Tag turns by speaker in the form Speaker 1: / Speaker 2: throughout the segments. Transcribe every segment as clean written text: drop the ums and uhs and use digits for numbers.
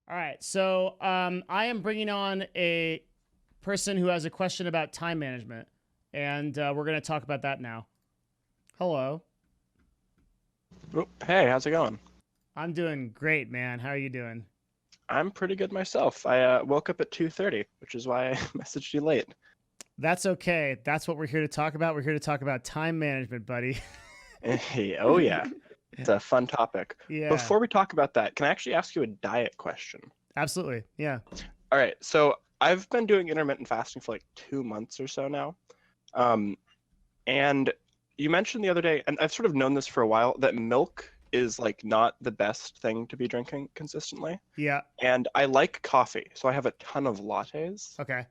Speaker 1: All right. So I am bringing on a person who has a question about time management, and we're going to talk about that now. Hello.
Speaker 2: Oh, hey, how's it going?
Speaker 1: I'm doing great, man. How are you doing?
Speaker 2: I'm pretty good myself. I woke up at 2:30, which is why I messaged you late.
Speaker 1: That's okay. That's what we're here to talk about. We're here to talk about time management, buddy.
Speaker 2: Hey, oh yeah, it's a fun topic.
Speaker 1: Yeah,
Speaker 2: Before we talk about that, can I actually ask you a diet question?
Speaker 1: absolutely. Yeah.
Speaker 2: All right, so I've been doing intermittent fasting for like 2 months or so now. Um, and you mentioned the other day, and I've sort of known this for a while, that milk is like not the best thing to be drinking consistently.
Speaker 1: Yeah.
Speaker 2: And I like coffee, so I have a ton of lattes.
Speaker 1: Okay.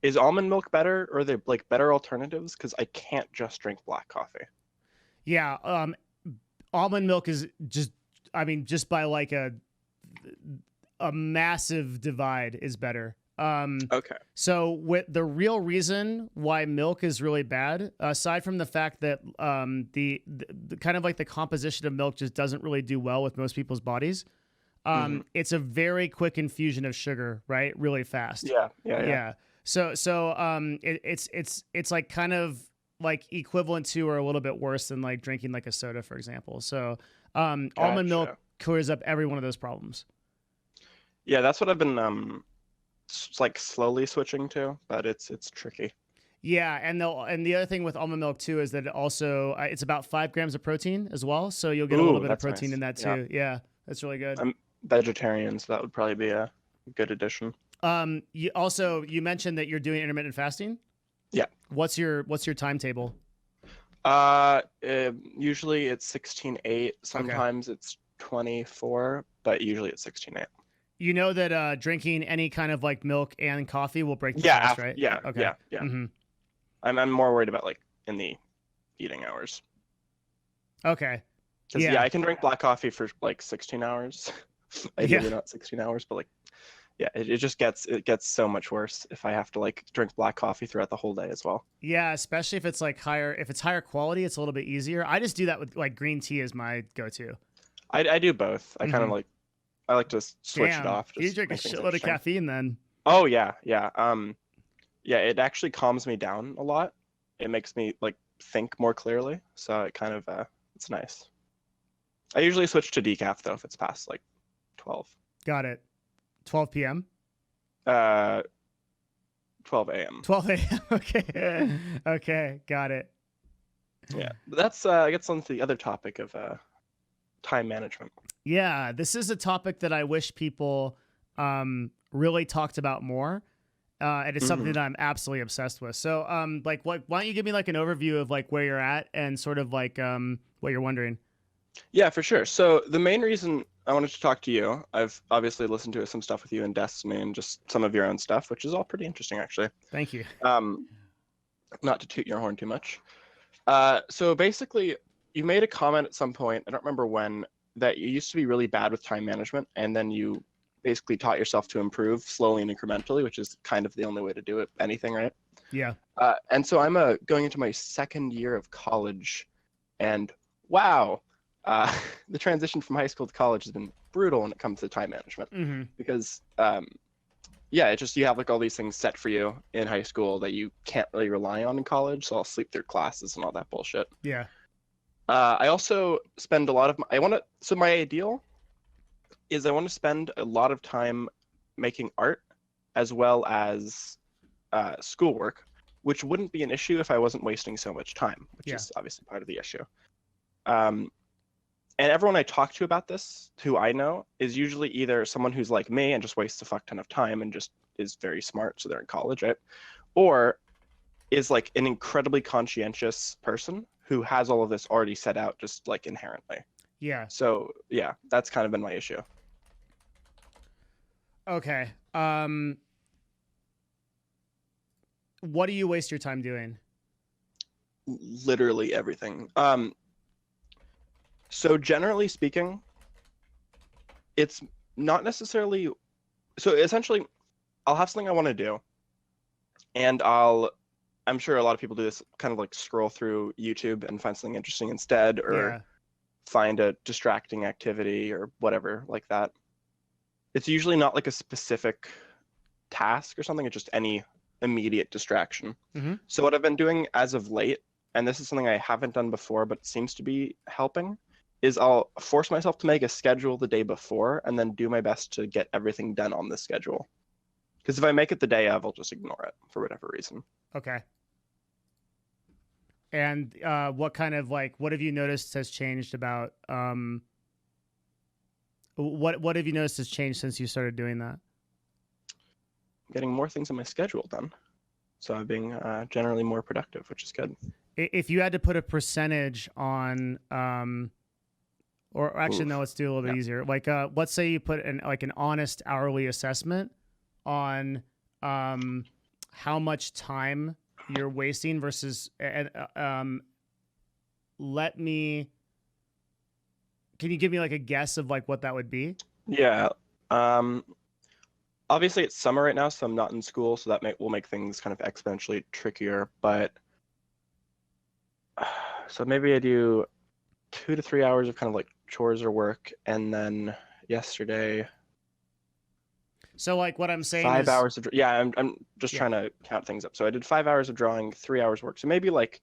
Speaker 2: Is almond milk better, or are they like better alternatives? Because I can't just drink black coffee.
Speaker 1: Yeah. Almond milk is just, I mean, just by like a massive divide is better.
Speaker 2: Okay.
Speaker 1: So with the real reason why milk is really bad, aside from the fact that the kind of like the composition of milk just doesn't really do well with most people's bodies,
Speaker 2: Hmm.
Speaker 1: it's a very quick infusion of sugar, right? Really fast.
Speaker 2: Yeah, yeah, yeah.
Speaker 1: Yeah. It's like kind of like equivalent to or a little bit worse than like drinking like a soda, for example. So almond milk
Speaker 2: Gotcha.
Speaker 1: clears up every one of those problems.
Speaker 2: Yeah, that's what I've been like slowly switching to, but it's tricky.
Speaker 1: Yeah, and the other thing with almond milk too is that it also it's about 5 grams of protein as well, so you'll get a little
Speaker 2: Ooh,
Speaker 1: bit of
Speaker 2: that's
Speaker 1: protein
Speaker 2: nice.
Speaker 1: in that
Speaker 2: Yeah,
Speaker 1: too. Yeah, that's really good.
Speaker 2: I'm vegetarian, so that would probably be a good addition.
Speaker 1: You mentioned that you're doing intermittent fasting.
Speaker 2: Yeah.
Speaker 1: What's your timetable?
Speaker 2: Usually it's 16:8.
Speaker 1: Okay.
Speaker 2: Sometimes it's 24, but usually it's 16:8.
Speaker 1: You know that drinking any kind of like milk and coffee will break the
Speaker 2: Yeah,
Speaker 1: fast, right?
Speaker 2: yeah,
Speaker 1: Okay.
Speaker 2: yeah, yeah.
Speaker 1: Mm-hmm.
Speaker 2: I'm more worried about like in the eating hours.
Speaker 1: Okay.
Speaker 2: Because yeah,
Speaker 1: Yeah.
Speaker 2: I can drink black coffee for like 16 hours.
Speaker 1: Yeah.
Speaker 2: Ideally not 16 hours, but like yeah, it just gets so much worse if I have to like drink black coffee throughout the whole day as well.
Speaker 1: Yeah, especially if it's like higher if it's higher quality, it's a little bit easier. I just do that with like green tea as my go-to.
Speaker 2: I do both. I kind of
Speaker 1: Mm-hmm.
Speaker 2: like I like to switch it
Speaker 1: Damn.
Speaker 2: off,
Speaker 1: You
Speaker 2: just
Speaker 1: drink a
Speaker 2: make things
Speaker 1: shitload of
Speaker 2: interesting.
Speaker 1: caffeine then.
Speaker 2: Oh yeah, yeah. Yeah, it actually calms me down a lot. It makes me like think more clearly, so it kind of it's nice. I usually switch to decaf though if it's past like 12.
Speaker 1: Got it. 12 p.m.
Speaker 2: Uh 12 a.m.
Speaker 1: 12 a.m. Okay. Okay. Got it.
Speaker 2: Yeah. But that's gets on to the other topic of time management.
Speaker 1: Yeah, this is a topic that I wish people really talked about more. And it's something
Speaker 2: Hmm.
Speaker 1: that I'm absolutely obsessed with. So, like, why don't you give me like an overview of like where you're at and sort of like what you're wondering?
Speaker 2: Yeah, for sure. So the main reason I wanted to talk to you, I've obviously listened to some stuff with you in Destiny and just some of your own stuff, which is all pretty interesting actually.
Speaker 1: Thank you.
Speaker 2: Um, Not to toot your horn too much. So basically, you made a comment at some point, I don't remember when, that you used to be really bad with time management, and then you basically taught yourself to improve slowly and incrementally, which is kind of the only way to do it, anything, right?
Speaker 1: Yeah.
Speaker 2: And so I'm going into my second year of college, and wow, uh, the transition from high school to college has been brutal when it comes to time management,
Speaker 1: Mm-hmm.
Speaker 2: because yeah, it just you have like all these things set for you in high school that you can't really rely on in college. So I'll sleep through classes and all that bullshit.
Speaker 1: Yeah.
Speaker 2: I also spend a lot of I want to. So my ideal is I want to spend a lot of time making art as well as schoolwork, which wouldn't be an issue if I wasn't wasting so much time, which
Speaker 1: Yeah.
Speaker 2: is obviously part of the issue. Um, and everyone I talk to about this, who I know, is usually either someone who's like me and just wastes a fuck ton of time and just is very smart, so they're in college, right? Or is like an incredibly conscientious person who has all of this already set out just like inherently.
Speaker 1: Yeah.
Speaker 2: So yeah, that's kind of been my issue.
Speaker 1: Okay. What do you waste your time doing?
Speaker 2: Literally everything. So generally speaking, it's not necessarily so essentially I'll have something I want to do and I'm sure a lot of people do this kind of like scroll through YouTube and find something interesting instead or
Speaker 1: Yeah.
Speaker 2: find a distracting activity or whatever like that. it's usually not like a specific task or something. It's just any immediate distraction.
Speaker 1: Mm-hmm.
Speaker 2: So what I've been doing as of late, and this is something I haven't done before, but it seems to be helping, is I'll force myself to make a schedule the day before and then do my best to get everything done on the schedule. Because if I make it the day of, I'll just ignore it for whatever reason.
Speaker 1: Okay. And what have you noticed has changed about what have you noticed has changed since you started doing that?
Speaker 2: Getting more things on my schedule done. So I'm being generally more productive, which is good.
Speaker 1: If you had to put a percentage on, or actually, no, let's do a little bit easier. Like, let's say you put an honest hourly assessment on how much time you're wasting versus, can you give me like a guess of like what that would be?
Speaker 2: Yeah. Obviously it's summer right now, so I'm not in school, so that will make things kind of exponentially trickier. But so maybe I do 2 to 3 hours of kind of like chores or work, and then yesterday.
Speaker 1: So like what I'm saying
Speaker 2: 5
Speaker 1: is
Speaker 2: hours of I'm just trying to count things up. So I did 5 hours of drawing, 3 hours work. So maybe like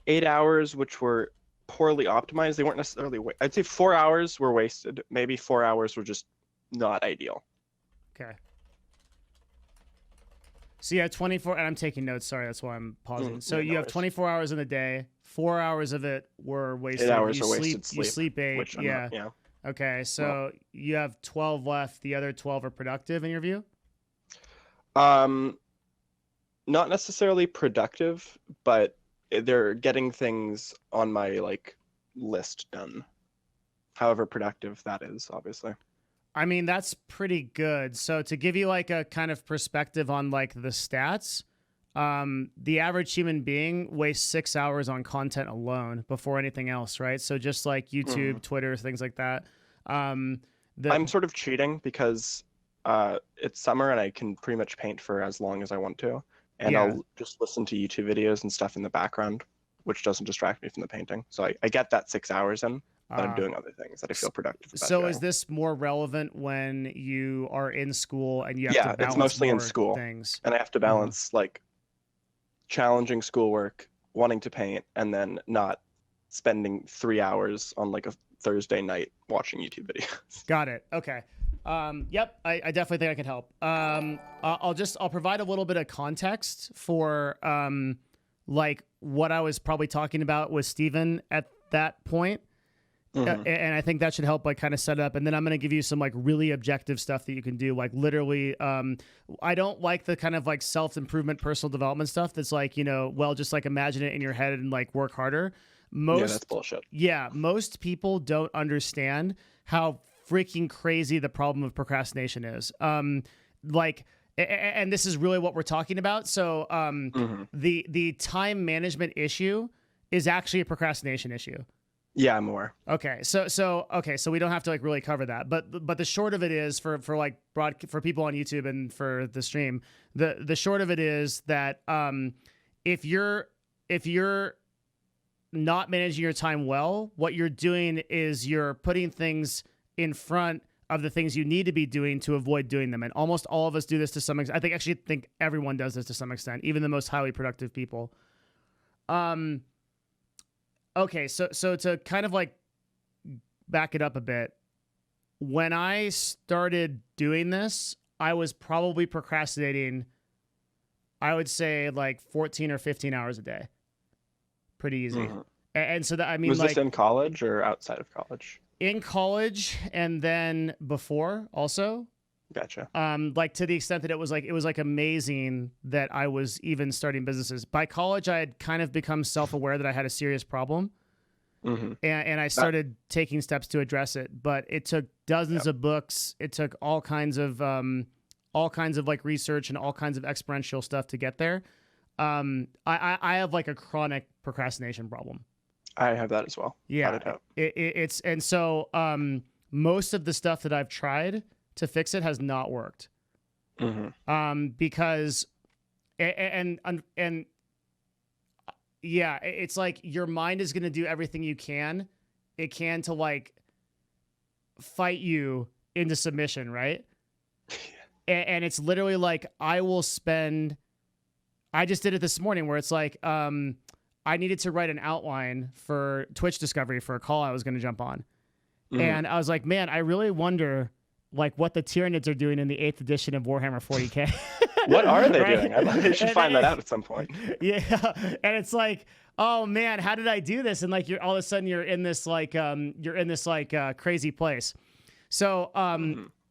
Speaker 2: 8 hours, which were poorly optimized. They weren't necessarily. I'd say 4 hours were wasted. Maybe 4 hours were just not ideal.
Speaker 1: Okay. So you have 24, and I'm taking notes. Sorry, that's why I'm pausing. So you have 24 hours in the day. 4 hours of it were wasted.
Speaker 2: 8 hours
Speaker 1: you
Speaker 2: are
Speaker 1: sleep,
Speaker 2: wasted sleep.
Speaker 1: You sleep 8.
Speaker 2: Which
Speaker 1: Yeah.
Speaker 2: Yeah.
Speaker 1: Okay, so you have 12 left. The other 12 are productive in your view?
Speaker 2: Not necessarily productive, but they're getting things on my like list done. However productive that is, obviously.
Speaker 1: I mean, that's pretty good. So to give you like a kind of perspective on like the stats, the average human being wastes 6 hours on content alone before anything else, right? So just like YouTube, Twitter, things like that.
Speaker 2: I'm sort of cheating because it's summer and I can pretty much paint for as long as I want to. And I'll just listen to YouTube videos and stuff in the background, which doesn't distract me from the painting. So I get that 6 hours in, but I'm doing other things that I feel productive about.
Speaker 1: So is this more relevant when you are in school and you have to balance
Speaker 2: it's mostly in school
Speaker 1: things?
Speaker 2: And I have to balance like challenging schoolwork, wanting to paint, and then not spending 3 hours on like a Thursday night watching YouTube videos.
Speaker 1: Got it. Okay. Yep. I definitely think I can help. I'll provide a little bit of context for like what I was probably talking about with Steven at that point. And I think that should help like kind of set up. And then I'm going to give you some like really objective stuff that you can do. Like literally, I don't like the kind of like self-improvement, personal development stuff that's like, just like imagine it in your head and like work harder.
Speaker 2: That's bullshit.
Speaker 1: Yeah. Most people don't understand how freaking crazy the problem of procrastination is. And this is really what we're talking about. So the time management issue is actually a procrastination issue.
Speaker 2: Yeah, more.
Speaker 1: Okay, so we don't have to like really cover that, but the short of it is for people on YouTube and for the stream, the short of it is that if you're not managing your time well, what you're doing is you're putting things in front of the things you need to be doing to avoid doing them, and almost all of us do this to some extent. I think everyone does this to some extent, even the most highly productive people. Okay, so to kind of like back it up a bit, when I started doing this, I was probably procrastinating, I would say like 14 or 15 hours a day. Pretty easy. And so that, I mean,
Speaker 2: was this in college or outside of college?
Speaker 1: In college and then before also.
Speaker 2: Gotcha.
Speaker 1: Like to the extent that it was like amazing that I was even starting businesses. By college, I had kind of become self-aware that I had a serious problem, and I started taking steps to address it. But it took dozens of books. It took all kinds of like research and all kinds of experiential stuff to get there. I have like a chronic procrastination problem.
Speaker 2: I have that as well.
Speaker 1: Yeah, it's and so most of the stuff that I've tried to fix it has not worked. Because it's like your mind is going to do everything it can to like fight you into submission, right? And it's literally like I just did it this morning where it's like I needed to write an outline for Twitch Discovery for a call I was going to jump on. And I was like, man, I really wonder like what the Tyranids are doing in the 8th edition of Warhammer 40K.
Speaker 2: What are they
Speaker 1: right?
Speaker 2: doing? I should find that out at some point.
Speaker 1: Yeah. And it's like, oh man, how did I do this? And like all of a sudden you're in this crazy place. So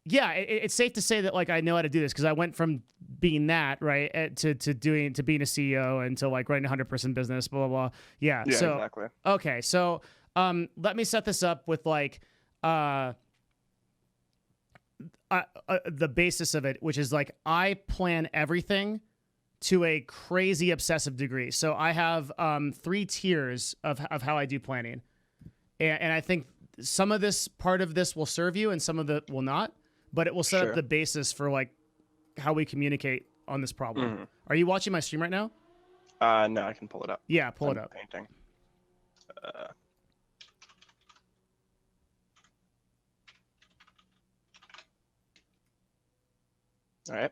Speaker 1: yeah, it's safe to say that like I know how to do this because I went from being that right to being a CEO and to like running a 100% business, blah blah blah. Yeah. So
Speaker 2: exactly.
Speaker 1: Okay, so let me set this up with like the basis of it, which is like I plan everything to a crazy obsessive degree. So I have 3 tiers of how I do planning, and I think some of this part of this will serve you and some of it will not, but it will set up the basis for like how we communicate on this problem. Are you watching my stream right now?
Speaker 2: No, I can pull it up.
Speaker 1: Yeah, pull it up.
Speaker 2: Painting. All right.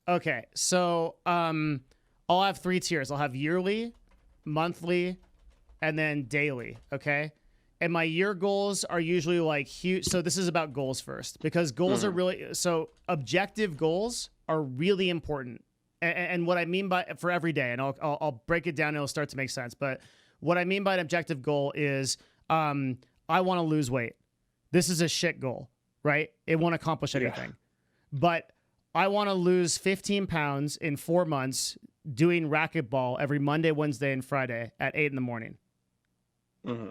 Speaker 1: Okay, so I'll have 3 tiers. I'll have yearly, monthly, and then daily. Okay, and my year goals are usually like huge. So this is about goals first because goals are really objective goals are really important. And what I mean by for every day, and I'll break it down and it'll start to make sense. But what I mean by an objective goal is I want to lose weight. This is a shit goal, right? It won't accomplish anything. But I want to lose 15 pounds in 4 months doing racquetball every Monday, Wednesday, and Friday at 8 in the morning.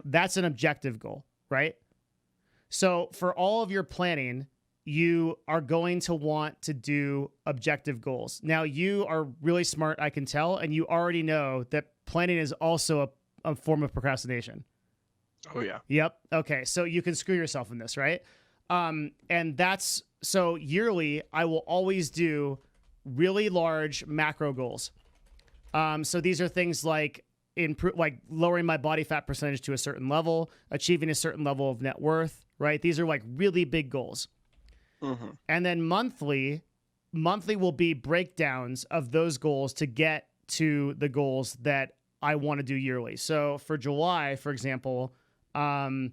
Speaker 1: That's an objective goal, right? So for all of your planning, you are going to want to do objective goals. Now, you are really smart, I can tell, and you already know that planning is also a form of procrastination.
Speaker 2: Oh, yeah.
Speaker 1: Yep. Okay, so you can screw yourself in this, right? And that's... So yearly, I will always do really large macro goals. So these are things like like lowering my body fat percentage to a certain level, achieving a certain level of net worth, right? These are like really big goals. And then monthly will be breakdowns of those goals to get to the goals that I want to do yearly. So for July, for example, let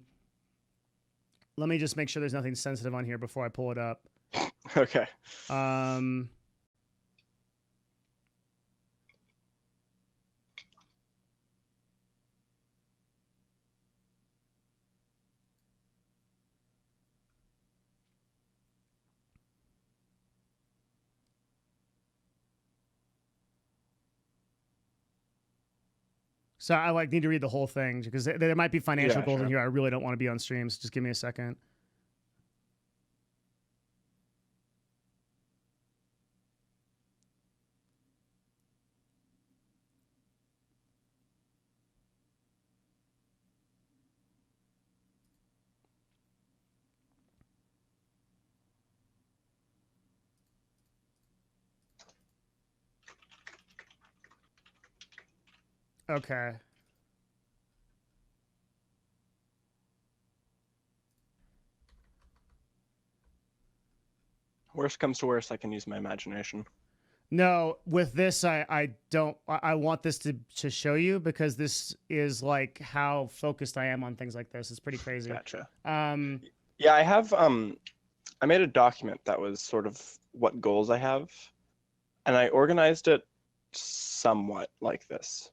Speaker 1: me just make sure there's nothing sensitive on here before I pull it up.
Speaker 2: Okay.
Speaker 1: So I like need to read the whole thing because there might be financial goals in
Speaker 2: sure.
Speaker 1: here. I really don't want to be on streams. Just give me a second. Okay.
Speaker 2: Worst comes to worst, I can use my imagination.
Speaker 1: No, with this, I don't. I want this to show you because this is like how focused I am on things like this. It's pretty crazy.
Speaker 2: Gotcha. Yeah, I have. I made a document that was sort of what goals I have, and I organized it somewhat like this.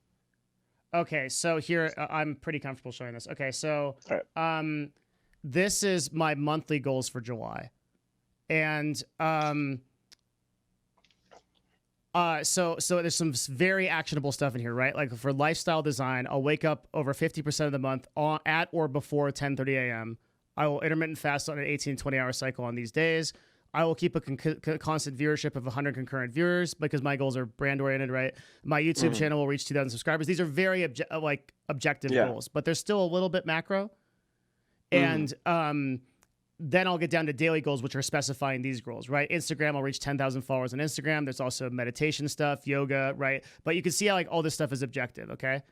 Speaker 1: Okay, so here I'm pretty comfortable showing this. Okay, so this is my monthly goals for July, and so there's some very actionable stuff in here, right? Like for lifestyle design, I'll wake up over 50% of the month at or before 10:30 a.m. I will intermittent fast on an 18 to 20-hour cycle on these days. I will keep a constant viewership of 100 concurrent viewers because my goals are brand oriented, right? My YouTube channel will reach 2,000 subscribers. These are very objective goals, but they're still a little bit macro. And then I'll get down to daily goals, which are specifying these goals, right? Instagram, I'll reach 10,000 followers on Instagram. There's also meditation stuff, yoga, right? But you can see how like all this stuff is objective, okay?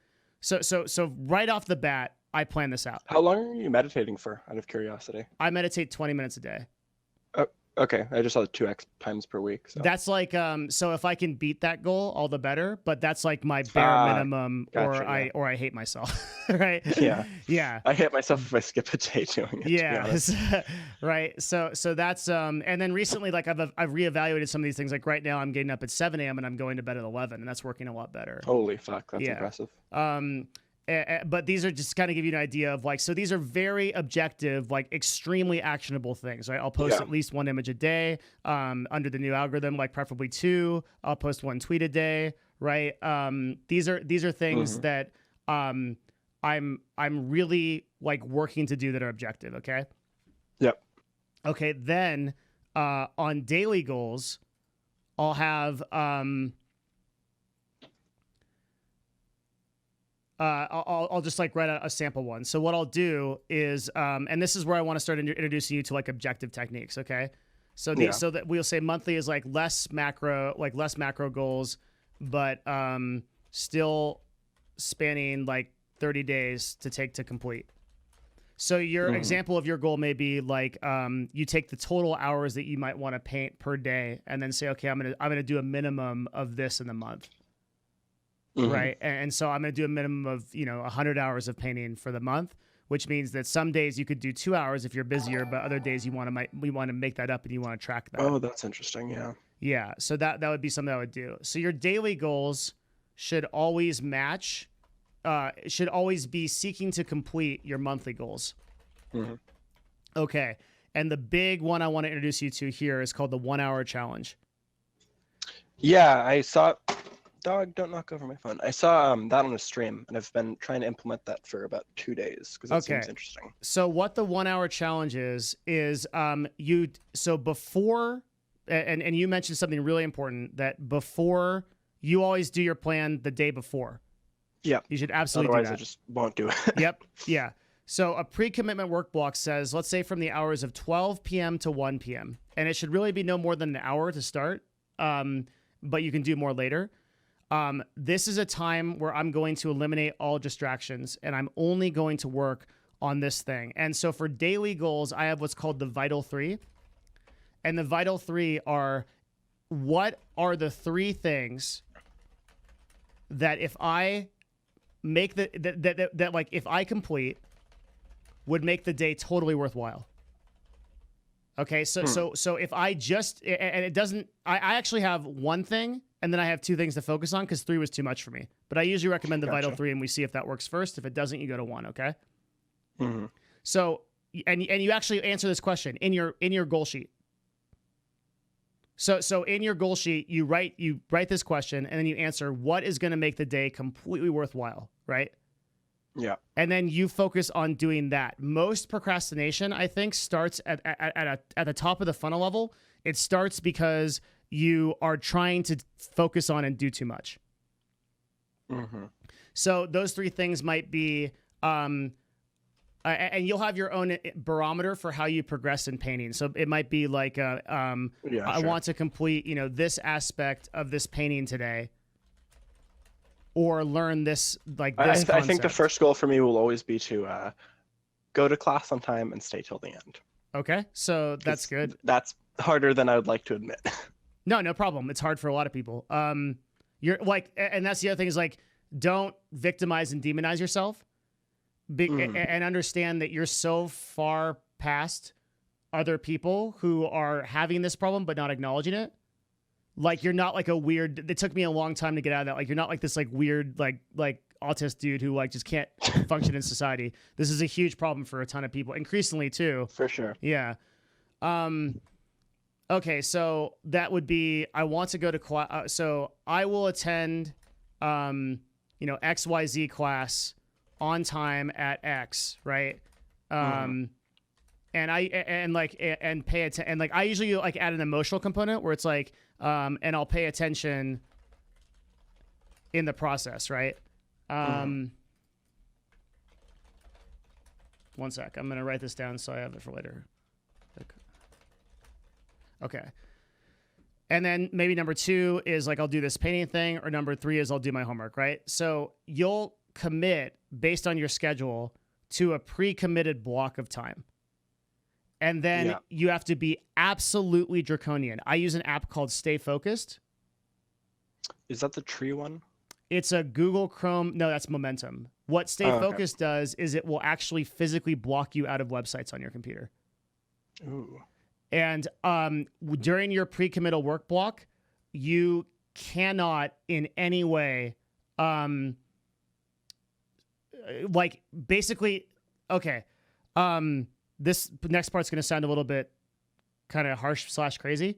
Speaker 1: So right off the bat, I plan this out.
Speaker 2: How long are you meditating for, out of curiosity?
Speaker 1: I meditate 20 minutes a day.
Speaker 2: Oh, okay. I just saw the 2x times per week. So
Speaker 1: That's like so if I can beat that goal, all the better, but that's like my bare minimum,
Speaker 2: gotcha,
Speaker 1: or I hate myself. Right?
Speaker 2: yeah.
Speaker 1: Yeah.
Speaker 2: I hate myself if I skip a day doing it, to be
Speaker 1: Yeah.
Speaker 2: honest.
Speaker 1: Right. So that's and then recently, like I've reevaluated some of these things. Like right now I'm getting up at 7 a.m. and I'm going to bed at 11, and that's working a lot better.
Speaker 2: Holy fuck, that's
Speaker 1: Yeah.
Speaker 2: impressive.
Speaker 1: But these are just kind of give you an idea of like, so these are very objective, like extremely actionable things, right? I'll post at least 1 image a day, under the new algorithm, like preferably 2. I'll post 1 tweet a day, right? These are things that, I'm really like working to do that are objective. Okay.
Speaker 2: Yep.
Speaker 1: Okay. Then, on daily goals, I'll have, I'll just like write out a sample one. So what I'll do is, and this is where I want to start introducing you to like objective techniques. Okay. So so that we'll say monthly is like less macro goals, but, still spanning like 30 days to take to complete. So your example of your goal may be like, you take the total hours that you might want to paint per day and then say, okay, I'm going to do a minimum of this in the month. Right. And so I'm going to do a minimum of, 100 hours of painting for the month, which means that some days you could do 2 hours if you're busier, but other days we want to make that up and you want to track that.
Speaker 2: Oh, that's interesting. Yeah.
Speaker 1: Yeah. So that would be something I would do. So your daily goals should always match, should always be seeking to complete your monthly goals. Okay. And the big one I want to introduce you to here is called the 1 hour challenge.
Speaker 2: Yeah, I saw. Dog, don't knock over my phone. I saw that on a stream, and I've been trying to implement that for about 2 days because it seems interesting.
Speaker 1: So what the 1 hour challenge is before, and you mentioned something really important, that before you always do your plan the day before.
Speaker 2: Yeah.
Speaker 1: You should absolutely
Speaker 2: Otherwise,
Speaker 1: do that.
Speaker 2: I just won't do it.
Speaker 1: Yep. Yeah. So a pre-commitment work block says, let's say from the hours of 12 p.m. to 1 p.m. And it should really be no more than an hour to start, but you can do more later. This is a time where I'm going to eliminate all distractions and I'm only going to work on this thing. And so for daily goals, I have what's called the Vital 3. And the Vital 3 are, what are the 3 things that if I make that like if I complete would make the day totally worthwhile. Okay, so if I just, and it doesn't, I actually have 1 thing and then I have 2 things to focus on because 3 was too much for me. But I usually recommend the Vital 3 and we see if that works first. If it doesn't, you go to 1, okay? So, and you actually answer this question in your goal sheet. So in your goal sheet, you write this question and then you answer what is going to make the day completely worthwhile, right?
Speaker 2: Yeah.
Speaker 1: And then you focus on doing that. Most procrastination, I think, starts at the top of the funnel level. It starts because you are trying to focus on and do too much. So those 3 things might be, and you'll have your own barometer for how you progress in painting. So it might be like, I want to complete, this aspect of this painting today, or learn this, like this
Speaker 2: I think the first goal for me will always be to go to class on time and stay till the end.
Speaker 1: Okay, so that's good.
Speaker 2: That's harder than I would like to admit.
Speaker 1: No problem. It's hard for a lot of people. You're like, and that's the other thing is like, don't victimize and demonize yourself. And understand that you're so far past other people who are having this problem but not acknowledging it. Like you're not like a weird. It took me a long time to get out of that. Like you're not like this like weird like autist dude who like just can't function in society. This is a huge problem for a ton of people, increasingly too.
Speaker 2: For sure.
Speaker 1: Yeah. Okay, so that would be, I want to go to class. So I will attend, XYZ class on time at X, right? And pay attention, and like I usually like add an emotional component where it's like, and I'll pay attention in the process, right? 1 sec, I'm gonna write this down so I have it for later. Okay. And then maybe number 2 is like I'll do this painting thing, or number 3 is I'll do my homework, right? So you'll commit based on your schedule to a pre-committed block of time. And then
Speaker 2: Yeah.
Speaker 1: you have to be absolutely draconian. I use an app called Stay Focused.
Speaker 2: Is that the tree one?
Speaker 1: It's a Google Chrome. No, that's Momentum. What Stay
Speaker 2: Oh, okay.
Speaker 1: Focused does is it will actually physically block you out of websites on your computer.
Speaker 2: Ooh.
Speaker 1: And during your pre-committal work block, you cannot in any way, like basically, okay. This next part's going to sound a little bit kind of harsh / crazy.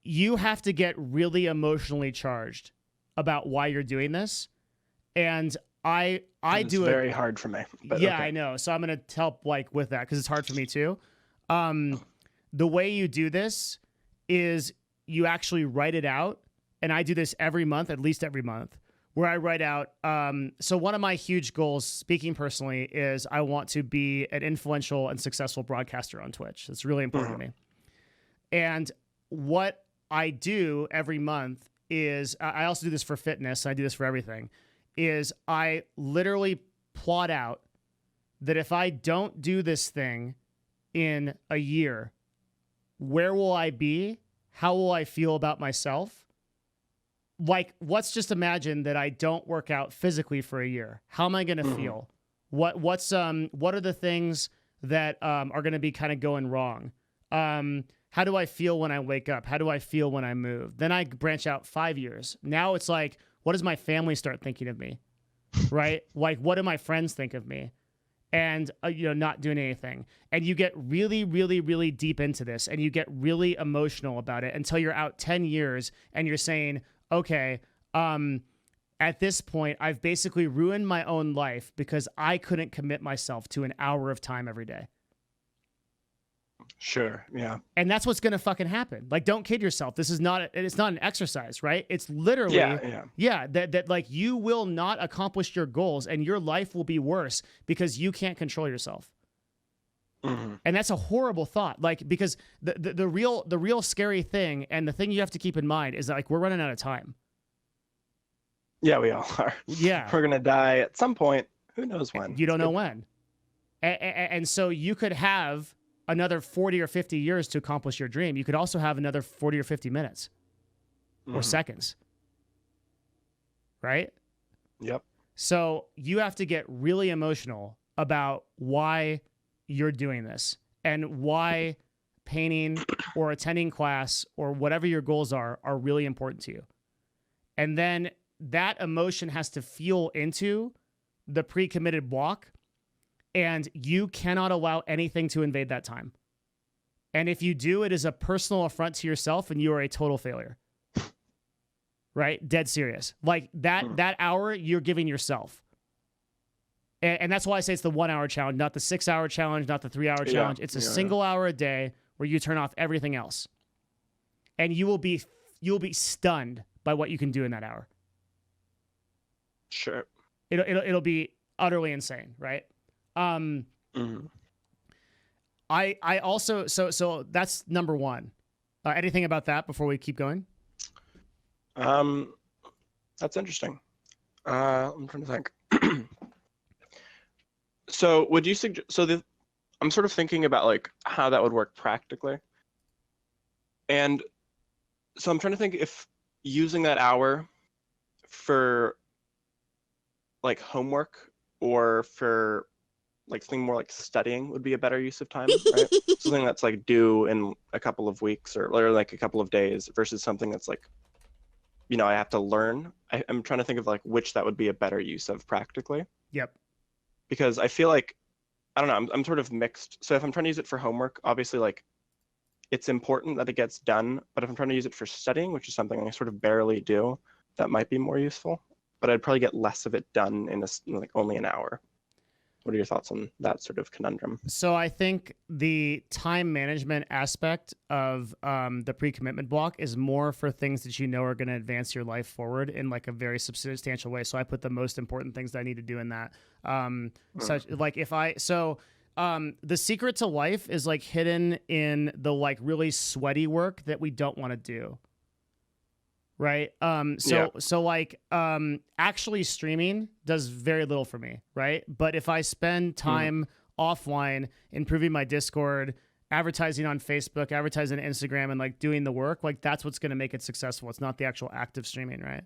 Speaker 1: You have to get really emotionally charged about why you're doing this. And I do it
Speaker 2: very hard for me. But
Speaker 1: yeah,
Speaker 2: okay.
Speaker 1: I know. So I'm going to help like with that because it's hard for me too. The way you do this is you actually write it out. And I do this every month, at least every month, where I write out. So one of my huge goals, speaking personally, is I want to be an influential and successful broadcaster on Twitch. It's really important to me. And what I do every month is, I also do this for fitness, I do this for everything, is I literally plot out that if I don't do this thing in a year, where will I be? How will I feel about myself? Like, let's just imagine that I don't work out physically for a year. How am I going to feel? What are the things that are going to be kind of going wrong? How do I feel when I wake up? How do I feel when I move? Then I branch out 5 years. Now it's like, what does my family start thinking of me? Right? Like, what do my friends think of me? And, not doing anything. And you get really, really, really deep into this and you get really emotional about it until you're out 10 years and you're saying, okay, at this point, I've basically ruined my own life because I couldn't commit myself to an hour of time every day.
Speaker 2: Sure. Yeah.
Speaker 1: And that's what's going to fucking happen. Like, don't kid yourself. It's not an exercise, right? It's literally, that like you will not accomplish your goals and your life will be worse because you can't control yourself.
Speaker 2: Mm-hmm.
Speaker 1: And that's a horrible thought. Like, because the real scary thing and the thing you have to keep in mind is that, like, we're running out of time.
Speaker 2: Yeah, we all are.
Speaker 1: Yeah.
Speaker 2: We're going to die at some point. Who knows when?
Speaker 1: You don't know when. And so you could have another 40 or 50 years to accomplish your dream. You could also have another 40 or 50 minutes or seconds. Right?
Speaker 2: Yep.
Speaker 1: So you have to get really emotional about why you're doing this and why painting or attending class or whatever your goals are really important to you. And then that emotion has to fuel into the pre-committed block, and you cannot allow anything to invade that time. And if you do, it is a personal affront to yourself and you are a total failure. Right? Dead serious. Like that hour you're giving yourself. And that's why I say it's the 1 hour challenge, not the 6 hour challenge, not the 3 hour challenge. It's a single hour a day where you turn off everything else. And you will be stunned by what you can do in that hour.
Speaker 2: Sure.
Speaker 1: It'll be utterly insane, right? I also so that's number one. Anything about that before we keep going?
Speaker 2: That's interesting. I'm trying to think. So would you suggest? I'm sort of thinking about like how that would work practically, and so I'm trying to think if using that hour for like homework or for like something more like studying would be a better use of time, right? Something that's like due in a couple of weeks or like a couple of days versus something that's like, I have to learn. I'm trying to think of like which that would be a better use of practically.
Speaker 1: Yep. Because
Speaker 2: I feel like, I don't know, I'm sort of mixed. So if I'm trying to use it for homework, obviously like it's important that it gets done. But if I'm trying to use it for studying, which is something I sort of barely do, that might be more useful. But I'd probably get less of it done in like only an hour. What are your thoughts on that sort of conundrum? So
Speaker 1: I think the time management aspect of the pre-commitment block is more for things that you know are going to advance your life forward in like a very substantial way. So I put the most important things that I need to do in that. Such like the secret to life is like hidden in the like really sweaty work that we don't want to do. Right. Actually streaming does very little for me. Right. But if I spend time offline, improving my Discord, advertising on Facebook, advertising on Instagram, and like doing the work, like that's what's going to make it successful. It's not the actual active streaming, right?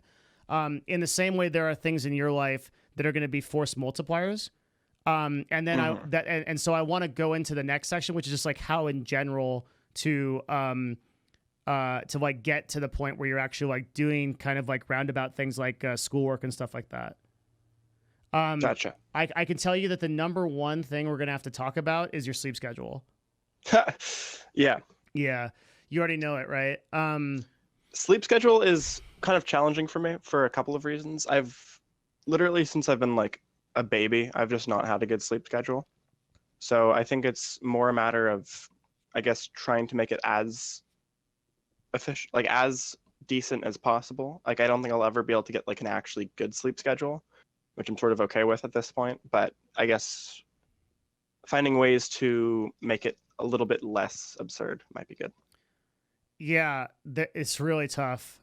Speaker 1: In the same way, there are things in your life that are going to be force multipliers. And then so I want to go into the next section, which is just like how in general to like get to the point where you're actually like doing kind of like roundabout things like schoolwork and stuff like that.
Speaker 2: Gotcha.
Speaker 1: I can tell you that the number one thing we're going to have to talk about is your sleep schedule.
Speaker 2: Yeah.
Speaker 1: Yeah. You already know it, right?
Speaker 2: Sleep schedule is kind of challenging for me for a couple of reasons. I've literally, since I've been like a baby, I've just not had a good sleep schedule. So I think it's more a matter of, I guess, trying to make it as efficient, like as decent as possible. Like I don't think I'll ever be able to get like an actually good sleep schedule, which I'm sort of okay with at this point. But I guess finding ways to make it a little bit less absurd might be good.
Speaker 1: Yeah, it's really tough.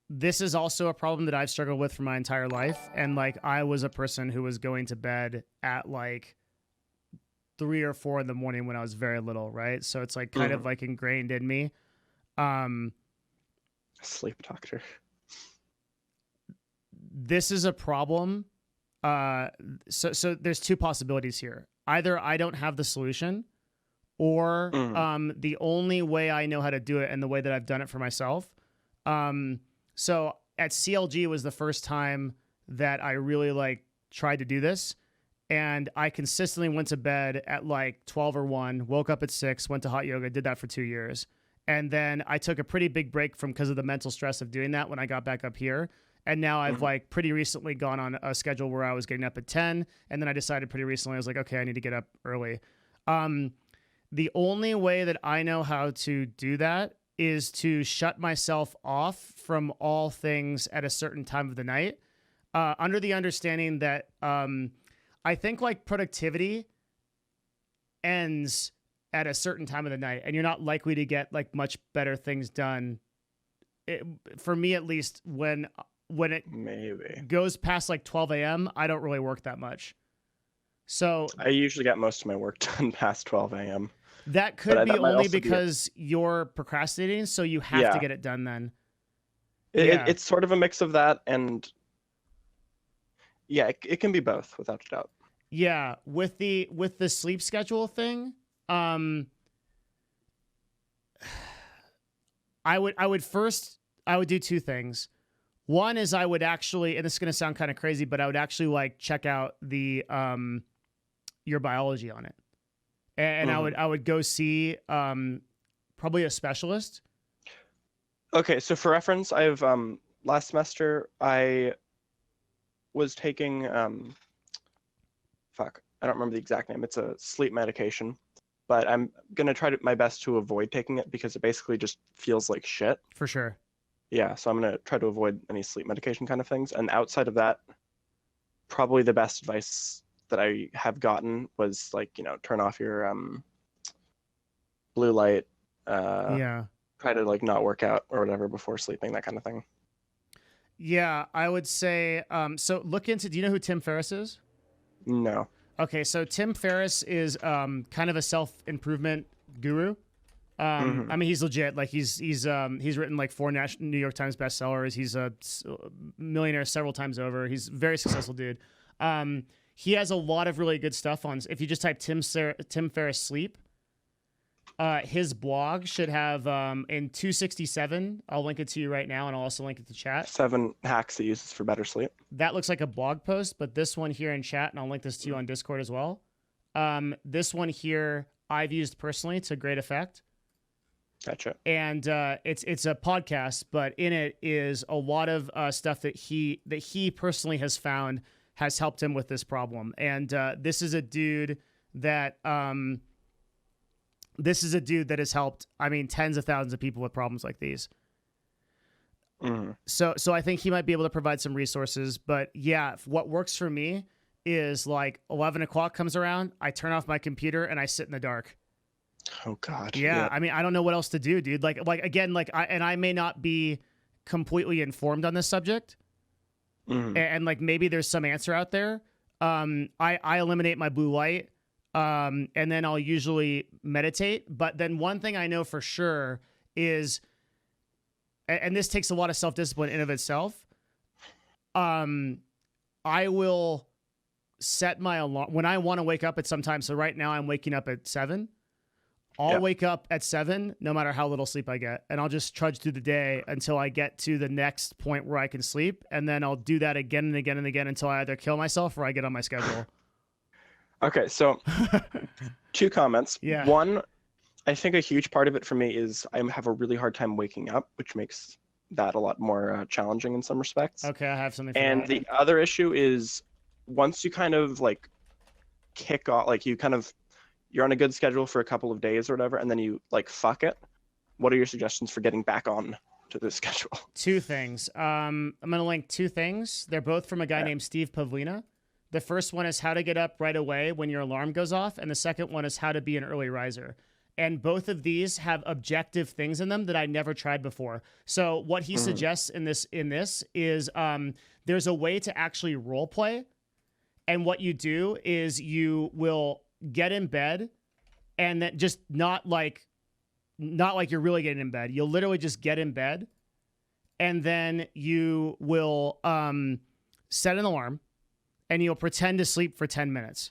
Speaker 1: This is also a problem that I've struggled with for my entire life. And like, I was a person who was going to bed at like 3 or 4 in the morning when I was very little. Right. So it's like kind of like ingrained in me.
Speaker 2: Sleep doctor.
Speaker 1: This is a problem. So there's 2 possibilities here. Either I don't have the solution, or the only way I know how to do it and the way that I've done it for myself. So at CLG was the first time that I really like tried to do this. And I consistently went to bed at like 12 or 1, woke up at 6, went to hot yoga, did that for 2 years. And then I took a pretty big break because of the mental stress of doing that when I got back up here. And now I've like pretty recently gone on a schedule where I was getting up at 10. And then I decided pretty recently, I was like, okay, I need to get up early. The only way that I know how to do that is to shut myself off from all things at a certain time of the night, under the understanding that I think like productivity ends at a certain time of the night, and you're not likely to get like much better things done. For me, at least, when it
Speaker 2: maybe
Speaker 1: goes past like 12 a.m., I don't really work that much. So
Speaker 2: I usually get most of my work done past 12 a.m.
Speaker 1: That could be only because you're procrastinating, so you have to get it done then.
Speaker 2: It's sort of a mix of that, and yeah, it can be both without a doubt.
Speaker 1: Yeah, with the sleep schedule thing, I would do 2 things. One is I would actually, and this is going to sound kind of crazy, but I would actually like check out the your biology on it. And I would go see probably a specialist.
Speaker 2: Okay, so for reference, I've last semester I was taking I don't remember the exact name. It's a sleep medication, but I'm gonna try my best to avoid taking it because it basically just feels like shit.
Speaker 1: For sure.
Speaker 2: Yeah, so I'm gonna try to avoid any sleep medication kind of things. And outside of that, probably the best advice that I have gotten was like, turn off your blue light. Try to like not work out or whatever before sleeping, that kind of thing.
Speaker 1: Yeah, I would say, so look into, do you know who Tim Ferriss is?
Speaker 2: No.
Speaker 1: Okay, so Tim Ferriss is kind of a self-improvement guru. I mean, he's legit. Like he's written like 4 New York Times bestsellers. He's a millionaire several times over. He's a very successful dude. He has a lot of really good stuff on. If you just type Tim Ferriss sleep, his blog should have in 267. I'll link it to you right now, and I'll also link it to chat. 7
Speaker 2: hacks he uses for better sleep.
Speaker 1: That looks like a blog post, but this one here in chat, and I'll link this to you on Discord as well. This one here I've used personally to great effect.
Speaker 2: Gotcha.
Speaker 1: And it's a podcast, but in it is a lot of stuff that he personally has found has helped him with this problem. And this is a dude that has helped, I mean, tens of thousands of people with problems like these. So I think he might be able to provide some resources. But yeah, what works for me is like 11 o'clock comes around, I turn off my computer and I sit in the dark.
Speaker 2: Oh God.
Speaker 1: Yeah. I mean, I don't know what else to do, dude. Like again, like I may not be completely informed on this subject. And like maybe there's some answer out there. I eliminate my blue light, and then I'll usually meditate. But then one thing I know for sure is, and this takes a lot of self-discipline in of itself. I will set my alarm when I want to wake up at some time. So right now I'm waking up at 7. I'll wake up at 7, no matter how little sleep I get. And I'll just trudge through the day until I get to the next point where I can sleep. And then I'll do that again and again and again until I either kill myself or I get on my schedule.
Speaker 2: Okay, so 2 comments.
Speaker 1: Yeah.
Speaker 2: One, I think a huge part of it for me is I have a really hard time waking up, which makes that a lot more challenging in some respects.
Speaker 1: Okay, I have something for
Speaker 2: And
Speaker 1: that.
Speaker 2: the other issue is once you kind of like kick off, like you're on a good schedule for a couple of days or whatever, and then you like fuck it. What are your suggestions for getting back on to the schedule?
Speaker 1: 2 things. I'm going to link 2 things. They're both from a guy named Steve Pavlina. The first one is how to get up right away when your alarm goes off. And the second one is how to be an early riser. And both of these have objective things in them that I never tried before. So what he suggests in this is there's a way to actually role play. And what you do is you will get in bed, and then just not like you're really getting in bed. You'll literally just get in bed, and then you will set an alarm, and you'll pretend to sleep for 10 minutes.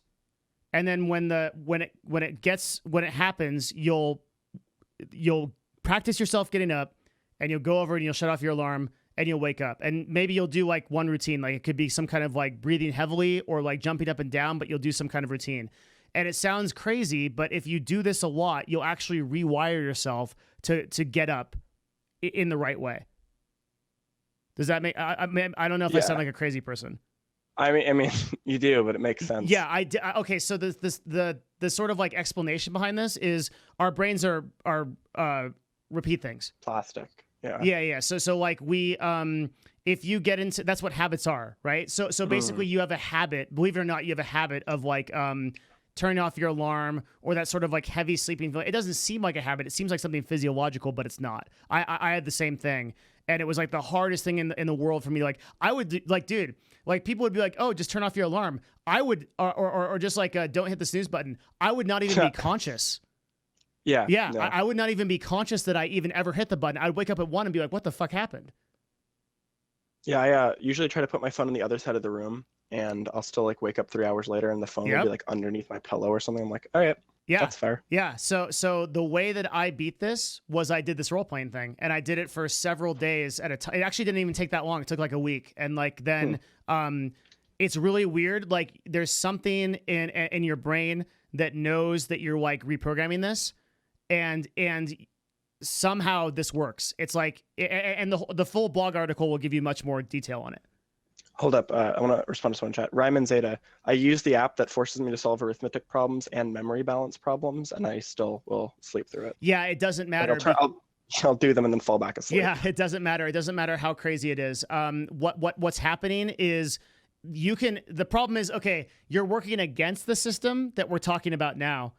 Speaker 1: And then when it happens, you'll practice yourself getting up, and you'll go over and you'll shut off your alarm, and you'll wake up. And maybe you'll do like one routine, like it could be some kind of like breathing heavily or like jumping up and down, but you'll do some kind of routine. And it sounds crazy, but if you do this a lot, you'll actually rewire yourself to get up in the right way. Does that make? I don't know if I sound like a crazy person.
Speaker 2: I mean, you do, but it makes sense.
Speaker 1: Yeah, okay, so the sort of like explanation behind this is our brains are repeat things.
Speaker 2: Plastic. Yeah.
Speaker 1: Yeah. So like we if you get into, that's what habits are, right? So basically you have a habit, believe it or not, you have a habit of like turning off your alarm or that sort of like heavy sleeping feeling. It doesn't seem like a habit. It seems like something physiological, but it's not. I had the same thing. And it was like the hardest thing in the world for me. Like I would like, dude, like people would be like, oh, just turn off your alarm. I would, or just like, don't hit the snooze button. I would not even be conscious.
Speaker 2: Yeah.
Speaker 1: No. I would not even be conscious that I even ever hit the button. I'd wake up at 1 and be like, what the fuck happened?
Speaker 2: Yeah. I usually try to put my phone on the other side of the room, and I'll still like wake up 3 hours later and the phone will be like underneath my pillow or something. I'm like, all right. Yeah, that's fair.
Speaker 1: Yeah. So the way that I beat this was I did this role playing thing, and I did it for several days at a time. It actually didn't even take that long. It took like a week. And like then it's really weird. Like there's something in your brain that knows that you're like reprogramming this, and somehow this works. It's like, and the full blog article will give you much more detail on it.
Speaker 2: Hold up. I want to respond to someone in chat. Ryman Zeta. I use the app that forces me to solve arithmetic problems and memory balance problems, and I still will sleep through it.
Speaker 1: Yeah, it doesn't matter.
Speaker 2: I'll do them and then fall back asleep.
Speaker 1: Yeah, it doesn't matter. It doesn't matter how crazy it is. What's happening is the problem is, okay, you're working against the system that we're talking about now,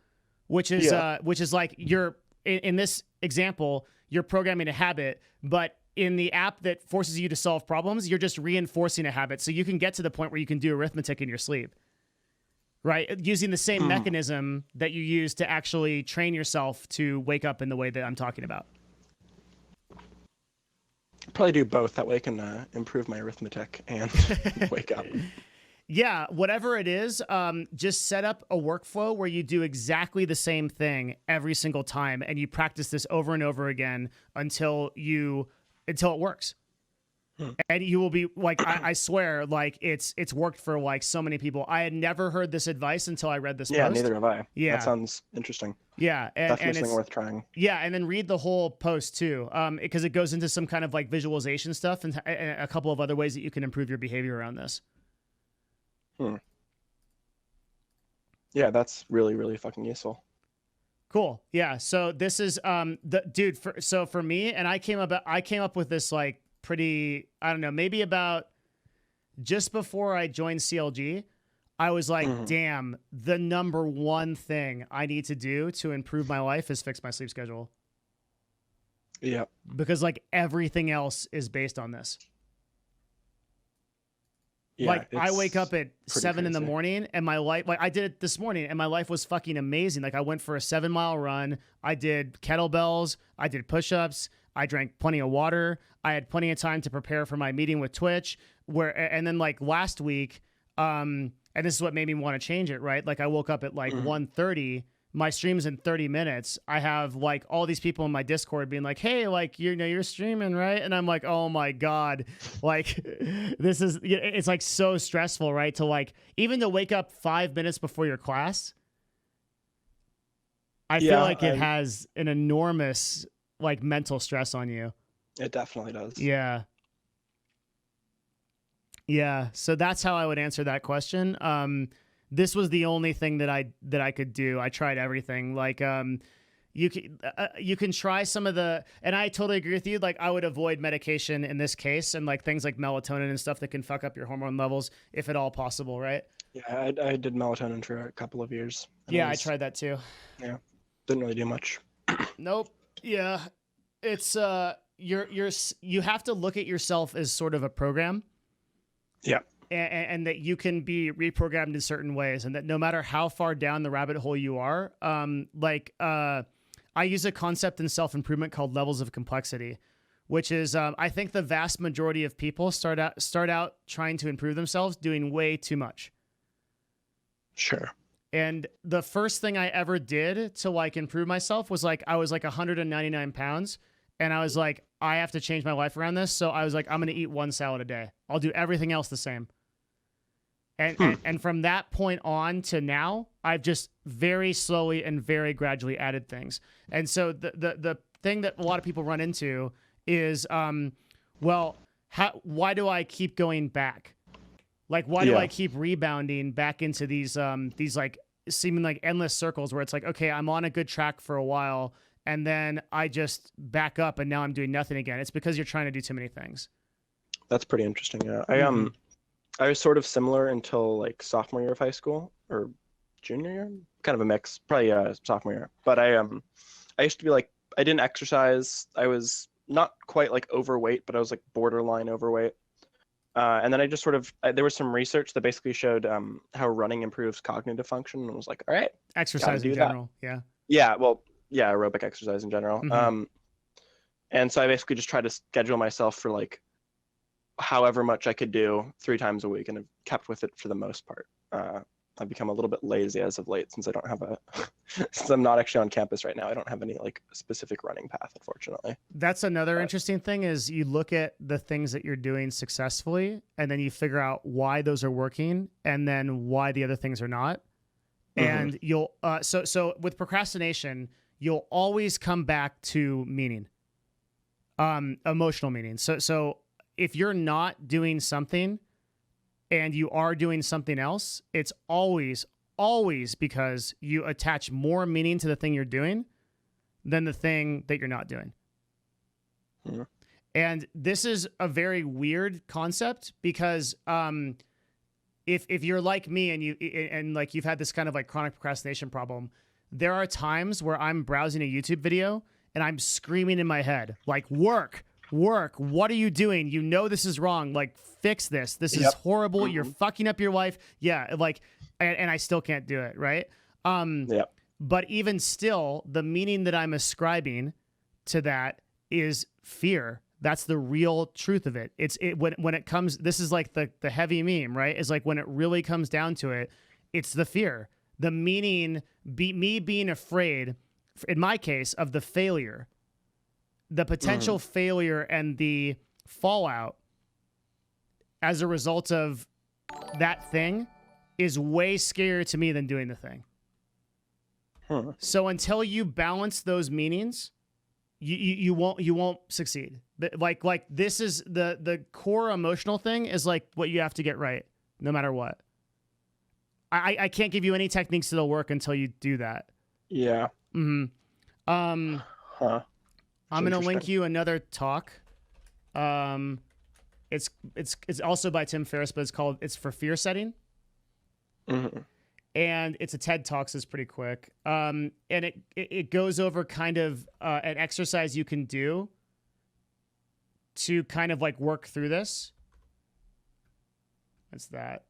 Speaker 1: which is like you're in this example, you're programming a habit, but in the app that forces you to solve problems, you're just reinforcing a habit. So you can get to the point where you can do arithmetic in your sleep, right? Using the same mechanism that you use to actually train yourself to wake up in the way that I'm talking about.
Speaker 2: Probably do both. That way I can improve my arithmetic and wake up.
Speaker 1: Yeah, whatever it is, just set up a workflow where you do exactly the same thing every single time, and you practice this over and over again until it works. And you will be like, I swear, like it's worked for like so many people. I had never heard this advice until I read this post.
Speaker 2: Yeah, neither have I.
Speaker 1: Yeah.
Speaker 2: That sounds interesting.
Speaker 1: Yeah.
Speaker 2: Definitely something worth trying.
Speaker 1: Yeah, and then read the whole post too, because it goes into some kind of like visualization stuff and a couple of other ways that you can improve your behavior around this.
Speaker 2: Yeah, that's really, really fucking useful.
Speaker 1: Cool. Yeah. So this is for me, and I came up with this like pretty, I don't know, maybe about just before I joined CLG. I was like, damn, the number one thing I need to do to improve my life is fix my sleep schedule.
Speaker 2: Yeah.
Speaker 1: Because like everything else is based on this.
Speaker 2: Yeah,
Speaker 1: Like I wake
Speaker 2: it's
Speaker 1: up at
Speaker 2: pretty
Speaker 1: 7 in the
Speaker 2: crazy.
Speaker 1: morning and my life, like I did it this morning and my life was fucking amazing. Like I went for a 7-mile run. I did kettlebells. I did push-ups. I drank plenty of water. I had plenty of time to prepare for my meeting with Twitch and then like last week, and this is what made me want to change it, right? Like I woke up at like 1:30. My stream's in 30 minutes. I have like all these people in my Discord being like, hey, like, you're streaming, right? And I'm like, oh my God. Like it's like so stressful, right? To like, even to wake up 5 minutes before your class. I feel like it has an enormous like mental stress on you.
Speaker 2: It definitely does.
Speaker 1: Yeah. Yeah. So that's how I would answer that question. This was the only thing that I could do. I tried everything. Like, you can try some of the, and I totally agree with you. Like, I would avoid medication in this case, and like things like melatonin and stuff that can fuck up your hormone levels, if at all possible, right?
Speaker 2: Yeah, I did melatonin for a couple of years.
Speaker 1: Yeah, I tried that too.
Speaker 2: Yeah, didn't really do much.
Speaker 1: Nope. Yeah, it's you have to look at yourself as sort of a program.
Speaker 2: Yeah.
Speaker 1: And that you can be reprogrammed in certain ways, and that no matter how far down the rabbit hole you are, I use a concept in self-improvement called levels of complexity, which is I think the vast majority of people start out trying to improve themselves doing way too much.
Speaker 2: Sure.
Speaker 1: And the first thing I ever did to like improve myself was like I was like 199 pounds. And I was like, I have to change my life around this. So I was like, I'm going to eat 1 salad a day. I'll do everything else the same. And from that point on to now, I've just very slowly and very gradually added things. And so the thing that a lot of people run into is, why do I keep going back? Like, why do I keep rebounding back into these like seeming like endless circles where it's like, okay, I'm on a good track for a while, and then I just back up and now I'm doing nothing again. It's because you're trying to do too many things.
Speaker 2: That's pretty interesting. Yeah. I was sort of similar until like sophomore year of high school or junior year, kind of a mix, probably sophomore year. But I used to be like, I didn't exercise. I was not quite like overweight, but I was like borderline overweight. And then I just sort of, there was some research that basically showed how running improves cognitive function, and was like, all right,
Speaker 1: exercise in general. Yeah.
Speaker 2: Yeah. Well, yeah, aerobic exercise in general. And so I basically just tried to schedule myself for like however much I could do 3 times a week, and I've kept with it for the most part. I've become a little bit lazy as of late since I don't have since I'm not actually on campus right now. I don't have any like specific running path, unfortunately.
Speaker 1: That's another interesting thing is you look at the things that you're doing successfully, and then you figure out why those are working and then why the other things are not. And you'll, so with procrastination, you'll always come back to meaning, emotional meaning. So if you're not doing something and you are doing something else, it's always because you attach more meaning to the thing you're doing than the thing that you're not doing. And this is a very weird concept because if you're like me and like you've had this kind of like chronic procrastination problem, there are times where I'm browsing a YouTube video and I'm screaming in my head, like, work, what are you doing? You know this is wrong. Like, fix this. This is horrible. You're fucking up your life. Yeah, like, and I still can't do it, right? But even still, the meaning that I'm ascribing to that is fear. That's the real truth of it. When it comes, this is like the heavy meme, right? Is like when it really comes down to it, it's the fear. The meaning, me being afraid, in my case, of the failure, the potential failure and the fallout as a result of that thing is way scarier to me than doing the thing. So until you balance those meanings, you won't succeed. But like this is the core emotional thing is like what you have to get right no matter what. I can't give you any techniques that'll work until you do that.
Speaker 2: Yeah.
Speaker 1: I'm going to link you another talk. It's also by Tim Ferriss, but it's for fear setting. And it's a TED Talk, so it's pretty quick. And it goes over kind of an exercise you can do to kind of like work through this. That's that.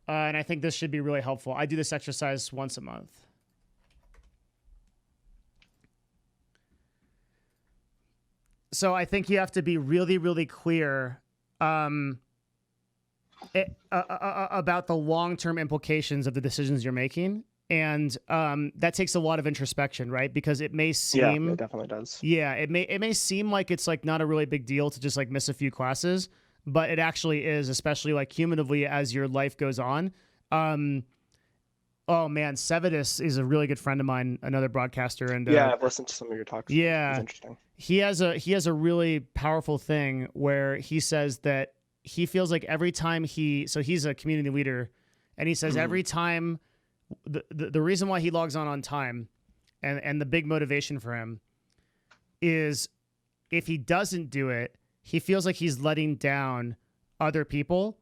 Speaker 1: And I think this should be really helpful. I do this exercise once a month. So I think you have to be really, really clear about the long-term implications of the decisions you're making. And that takes a lot of introspection, right? Because it may seem...
Speaker 2: Yeah, it definitely does.
Speaker 1: Yeah, it may seem like it's like not a really big deal to just like miss a few classes, but it actually is, especially like cumulatively as your life goes on. Oh man, Sevidus is a really good friend of mine, another broadcaster, and
Speaker 2: yeah, I've listened to some of your talks.
Speaker 1: Yeah,
Speaker 2: it's interesting.
Speaker 1: He has a really powerful thing where he says that he feels like every time he's a community leader, and he says every time the reason why he logs on time, and the big motivation for him is if he doesn't do it, he feels like he's letting down other people,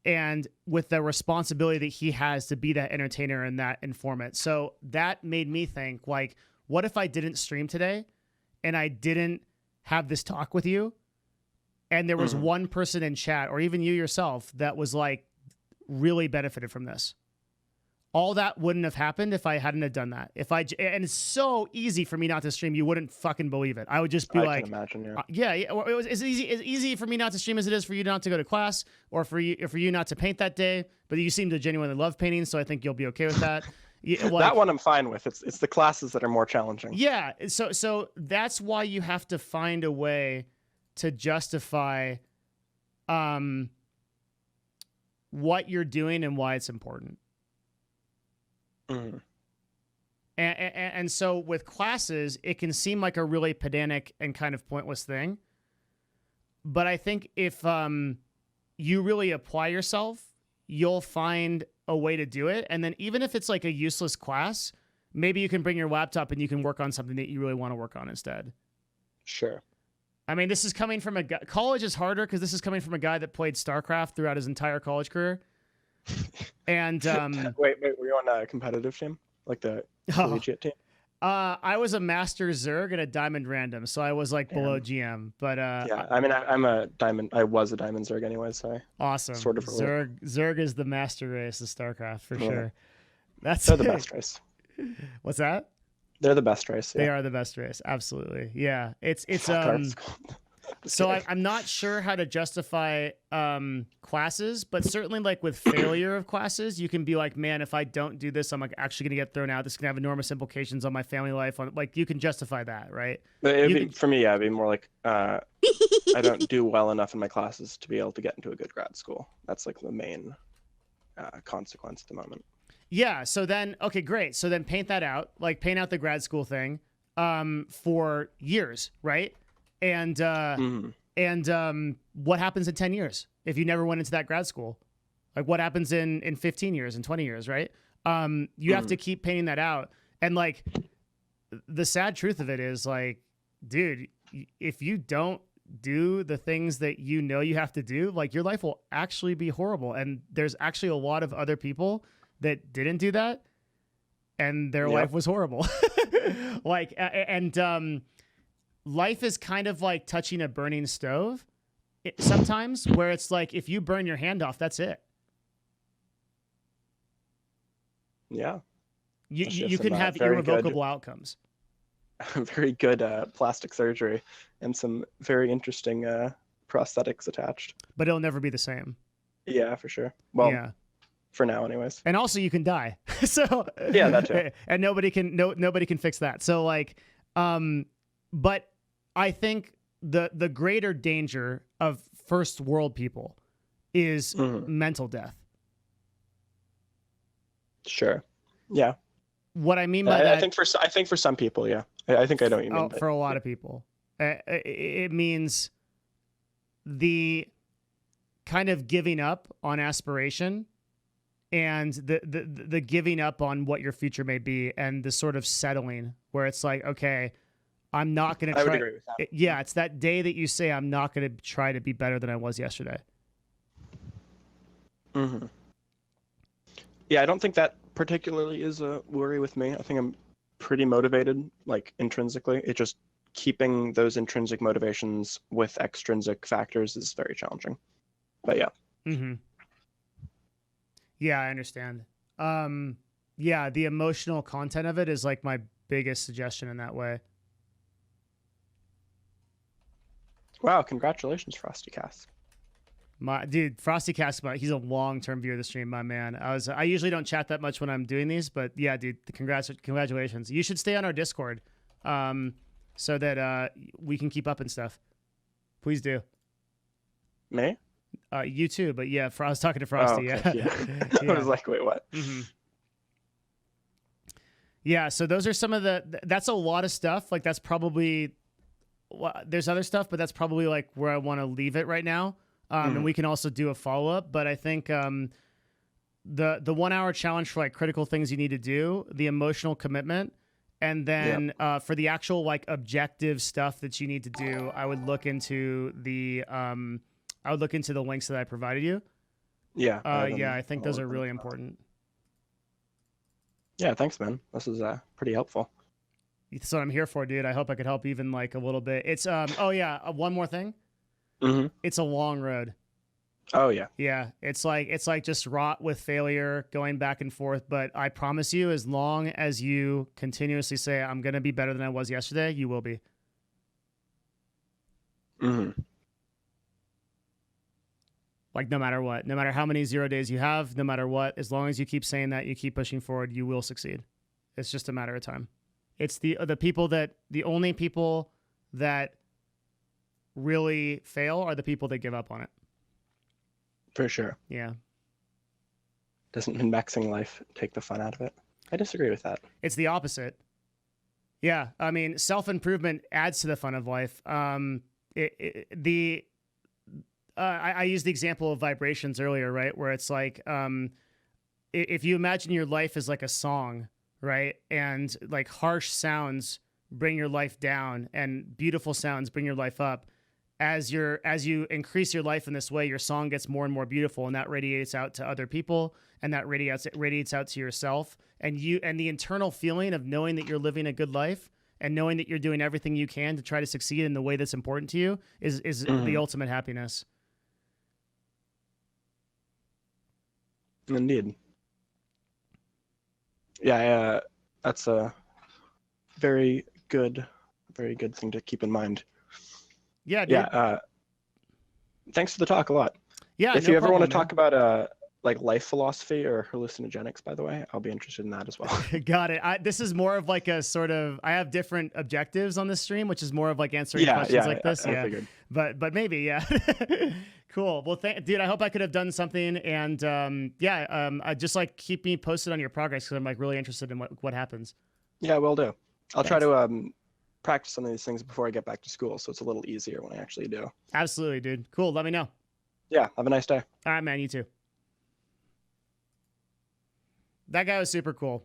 Speaker 1: and with the responsibility that he has to be that entertainer and that informant. So that made me think, like, what if I didn't stream today and I didn't have this talk with you, and there was one person in chat, or even you yourself, that was like really benefited from this? All that wouldn't have happened if I hadn't have done that. And it's so easy for me not to stream, you wouldn't fucking believe it. I would just be
Speaker 2: I
Speaker 1: like,
Speaker 2: can imagine,
Speaker 1: yeah. It was as easy for me not to stream as it is for you not to go to class, or for you not to paint that day. But you seem to genuinely love painting, so I think you'll be okay with that.
Speaker 2: That one I'm fine with. It's the classes that are more challenging.
Speaker 1: Yeah. So that's why you have to find a way to justify what you're doing and why it's important. And so with classes, it can seem like a really pedantic and kind of pointless thing. But I think if you really apply yourself, you'll find a way to do it. And then even if it's like a useless class, maybe you can bring your laptop and you can work on something that you really want to work on instead.
Speaker 2: Sure.
Speaker 1: I mean, this is coming from a guy. College is harder because this is coming from a guy that played StarCraft throughout his entire college career. And
Speaker 2: wait, were you on a competitive team, like the collegiate team?
Speaker 1: I was a master Zerg and a diamond random, so I was like below GM. But
Speaker 2: yeah, I mean, I'm a diamond. I was a diamond Zerg anyway, so
Speaker 1: awesome.
Speaker 2: Sort of
Speaker 1: Zerg is the master race of StarCraft for sure.
Speaker 2: They're the best race.
Speaker 1: What's that?
Speaker 2: They're the best race. Yeah.
Speaker 1: They are the best race. Absolutely. Yeah. It's So I'm not sure how to justify classes, but certainly like with failure of classes, you can be like, man, if I don't do this, I'm like actually gonna get thrown out. This is gonna have enormous implications on my family life. Like you can justify that, right?
Speaker 2: For me, it'd be more like I don't do well enough in my classes to be able to get into a good grad school. That's like the main consequence at the moment.
Speaker 1: Yeah. So then, okay, great. So then paint that out, like paint out the grad school thing for years, right? And what happens in 10 years if you never went into that grad school? Like what happens in 15 years and 20 years, right? You have to keep painting that out. And like the sad truth of it is like, dude, if you don't do the things that you know you have to do, like your life will actually be horrible. And there's actually a lot of other people that didn't do that and their life was horrible. Life is kind of like touching a burning stove sometimes, where it's like, if you burn your hand off, that's it.
Speaker 2: Yeah.
Speaker 1: You can have irrevocable outcomes.
Speaker 2: Very good plastic surgery and some very interesting prosthetics attached.
Speaker 1: But it'll never be the same.
Speaker 2: Yeah, for sure. Well, yeah. For now anyways.
Speaker 1: And also you can die. So
Speaker 2: yeah, that too.
Speaker 1: And nobody can fix that. So like, but I think the greater danger of first world people is mental death.
Speaker 2: Sure. Yeah.
Speaker 1: What I mean by that,
Speaker 2: I think for some people, yeah. I think I know what you mean.
Speaker 1: For a lot of people, it means the kind of giving up on aspiration and the giving up on what your future may be, and the sort of settling where it's like, okay, I'm not going to try.
Speaker 2: I would agree with that.
Speaker 1: Yeah, it's that day that you say, I'm not going to try to be better than I was yesterday.
Speaker 2: Mm-hmm. Yeah, I don't think that particularly is a worry with me. I think I'm pretty motivated, like intrinsically. It just keeping those intrinsic motivations with extrinsic factors is very challenging. But yeah.
Speaker 1: Mm-hmm. Yeah, I understand. Yeah, the emotional content of it is like my biggest suggestion in that way.
Speaker 2: Wow, congratulations, Frosty Cass.
Speaker 1: My dude, Frosty Castbot, he's a long-term viewer of the stream, my man. I usually don't chat that much when I'm doing these, but yeah, dude, congratulations. You should stay on our Discord, so that we can keep up and stuff. Please do.
Speaker 2: Me?
Speaker 1: You too, but yeah, I was talking to Frosty.
Speaker 2: Oh, okay,
Speaker 1: yeah.
Speaker 2: I was like, wait, what?
Speaker 1: Mm-hmm. Yeah, so those are some of that's a lot of stuff. Like that's probably, there's other stuff, but that's probably like where I want to leave it right now. And we can also do a follow-up, but I think the 1 hour challenge for like critical things you need to do, the emotional commitment, and then for the actual like objective stuff that you need to do, I would look into the links that I provided you.
Speaker 2: Yeah.
Speaker 1: I think those are really important.
Speaker 2: Yeah, thanks, man. This is pretty helpful.
Speaker 1: That's what I'm here for, dude. I hope I could help even like a little bit. It's one more thing.
Speaker 2: Mm-hmm.
Speaker 1: It's a long road.
Speaker 2: Oh yeah.
Speaker 1: Yeah, it's like just rot with failure, going back and forth. But I promise you, as long as you continuously say, "I'm gonna be better than I was yesterday," you will be.
Speaker 2: Mm-hmm.
Speaker 1: Like no matter what, no matter how many 0 days you have, no matter what, as long as you keep saying that, you keep pushing forward, you will succeed. It's just a matter of time. It's the only people that really fail are the people that give up on it.
Speaker 2: For sure.
Speaker 1: Yeah.
Speaker 2: Doesn't min-maxing life take the fun out of it? I disagree with that.
Speaker 1: It's the opposite. Yeah. I mean, self-improvement adds to the fun of life. I used the example of vibrations earlier, right? Where it's like, if you imagine your life as like a song, right? And like harsh sounds bring your life down and beautiful sounds bring your life up. As you increase your life in this way, your song gets more and more beautiful, and that radiates out to other people, and that radiates out to yourself, and the internal feeling of knowing that you're living a good life and knowing that you're doing everything you can to try to succeed in the way that's important to you is the ultimate happiness.
Speaker 2: Indeed. Yeah, that's a very good thing to keep in mind.
Speaker 1: Yeah, dude.
Speaker 2: Yeah. Thanks for the talk a lot.
Speaker 1: Yeah.
Speaker 2: If you ever want to talk about like life philosophy or hallucinogenics, by the way, I'll be interested in that as well.
Speaker 1: Got it. This is more of like a sort of, I have different objectives on this stream, which is more of like answering questions like this.
Speaker 2: I figured.
Speaker 1: But maybe, yeah. Cool. Well, dude, I hope I could have done something. And I just like keep me posted on your progress because I'm like really interested in what happens.
Speaker 2: Yeah, will do. I'll try to practice some of these things before I get back to school, so it's a little easier when I actually do.
Speaker 1: Absolutely, dude. Cool. Let me know.
Speaker 2: Yeah. Have a nice day.
Speaker 1: All right, man. You too. That guy was super cool.